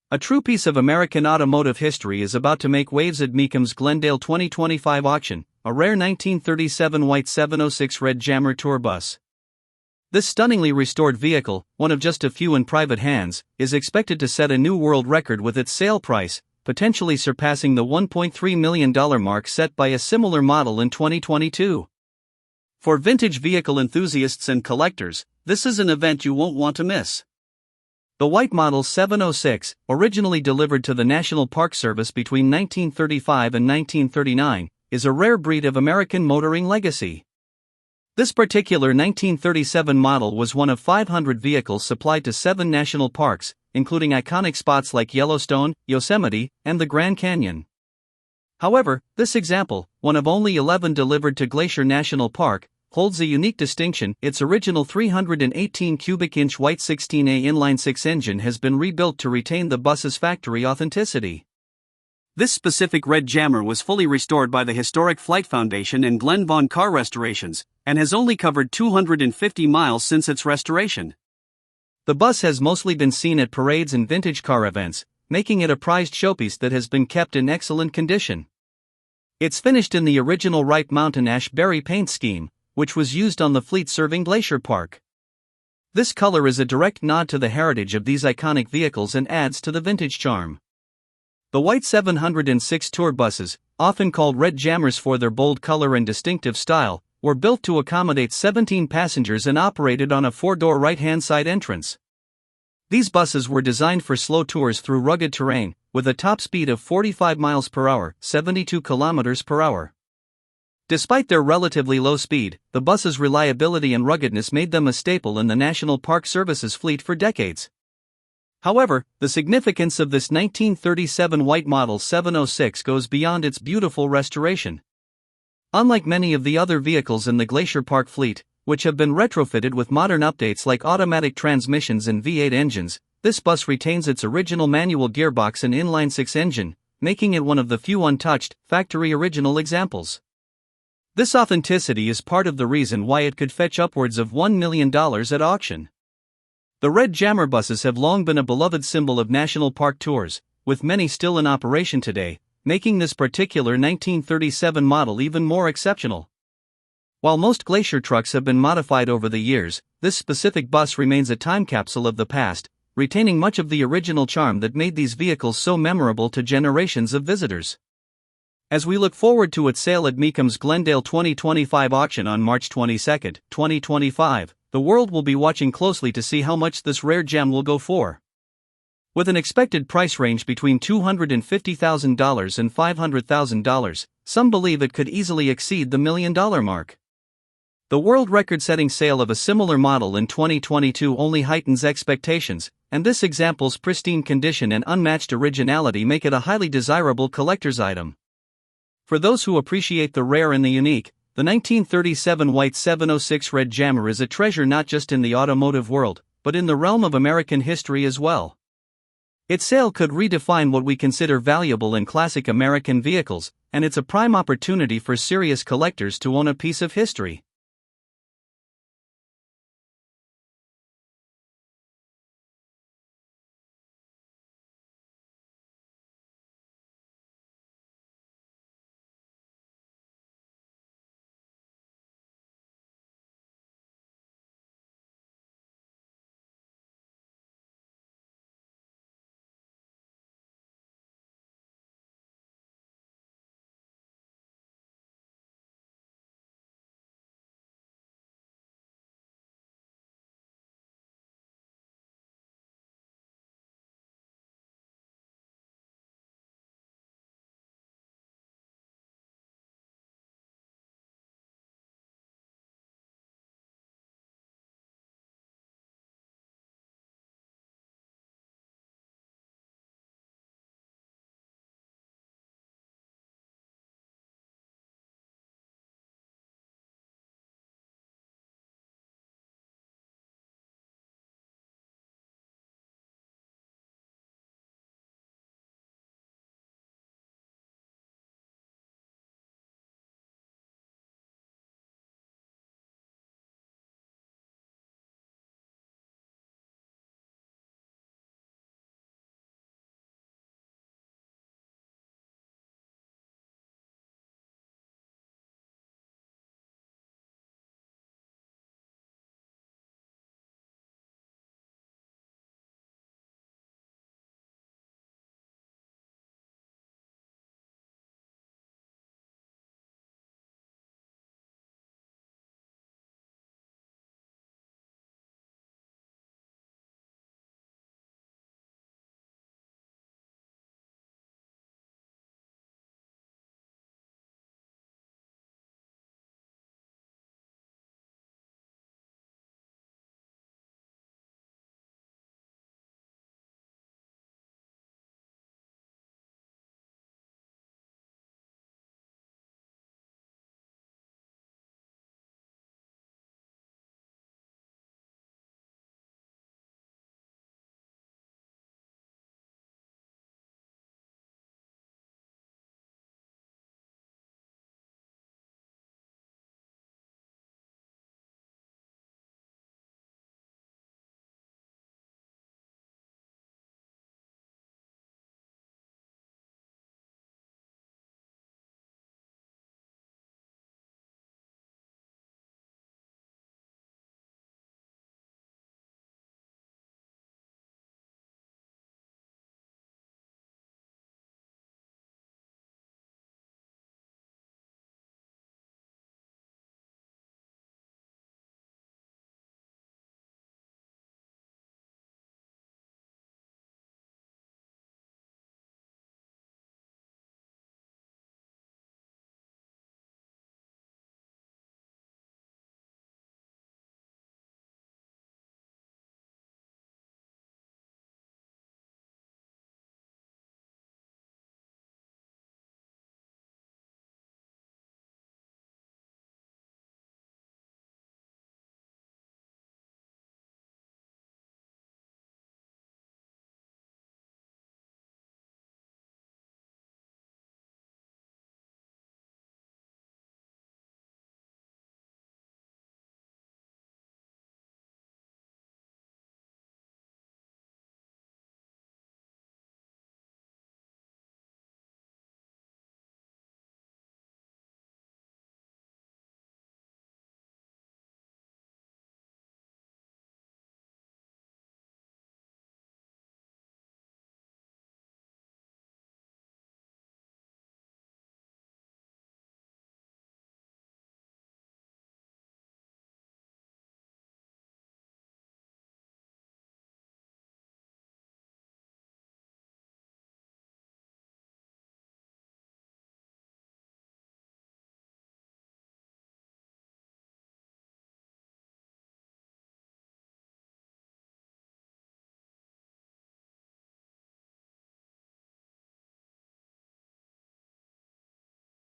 A true piece of American automotive history is about to make waves at Mecum's Glendale 2025 auction, a rare 1937 white 706 red Jammer tour bus. This stunningly restored vehicle, one of just a few in private hands, is expected to set a new world record with its sale price, potentially surpassing the $1.3 million mark set by a similar model in 2022. For vintage vehicle enthusiasts and collectors, this is an event you won't want to miss. The white model 706, originally delivered to the National Park Service between 1935 and 1939, is a rare breed of American motoring legacy. This particular 1937 model was one of 500 vehicles supplied to 7 national parks, including iconic spots like Yellowstone, Yosemite, and the Grand Canyon. However, this example, one of only 11 delivered to Glacier National Park, holds a unique distinction. Its original 318 cubic inch white 16A inline-six engine has been rebuilt to retain the bus's factory authenticity. This specific red Jammer was fully restored by the historic Flight Foundation and Glen Vaughn Car Restorations, and has only covered 250 miles since its restoration. The bus has mostly been seen at parades and vintage car events, making it a prized showpiece that has been kept in excellent condition. It's finished in the original ripe mountain ash berry paint scheme, which was used on the fleet serving Glacier Park. This color is a direct nod to the heritage of these iconic vehicles and adds to the vintage charm. The white 706 tour buses, often called red Jammers for their bold color and distinctive style, were built to accommodate 17 passengers and operated on a 4-door right-hand side entrance. These buses were designed for slow tours through rugged terrain, with a top speed of 45 miles per hour, 72 kilometers per hour. Despite their relatively low speed, the bus's reliability and ruggedness made them a staple in the National Park Service's fleet for decades. However, the significance of this 1937 white model 706 goes beyond its beautiful restoration. Unlike many of the other vehicles in the Glacier Park fleet, which have been retrofitted with modern updates like automatic transmissions and V8 engines, this bus retains its original manual gearbox and inline-six engine, making it one of the few untouched, factory-original examples. This authenticity is part of the reason why it could fetch upwards of $1 million at auction. The red Jammer buses have long been a beloved symbol of national park tours, with many still in operation today, making this particular 1937 model even more exceptional. While most Glacier trucks have been modified over the years, this specific bus remains a time capsule of the past, retaining much of the original charm that made these vehicles so memorable to generations of visitors. As we look forward to its sale at Mecum's Glendale 2025 auction on March 22, 2025, the world will be watching closely to see how much this rare gem will go for. With an expected price range between $250,000 and $500,000, some believe it could easily exceed the $1 million mark. The world record-setting sale of a similar model in 2022 only heightens expectations, and this example's pristine condition and unmatched originality make it a highly desirable collector's item. For those who appreciate the rare and the unique, the 1937 white 706 red Jammer is a treasure not just in the automotive world, but in the realm of American history as well. Its sale could redefine what we consider valuable in classic American vehicles, and it's a prime opportunity for serious collectors to own a piece of history.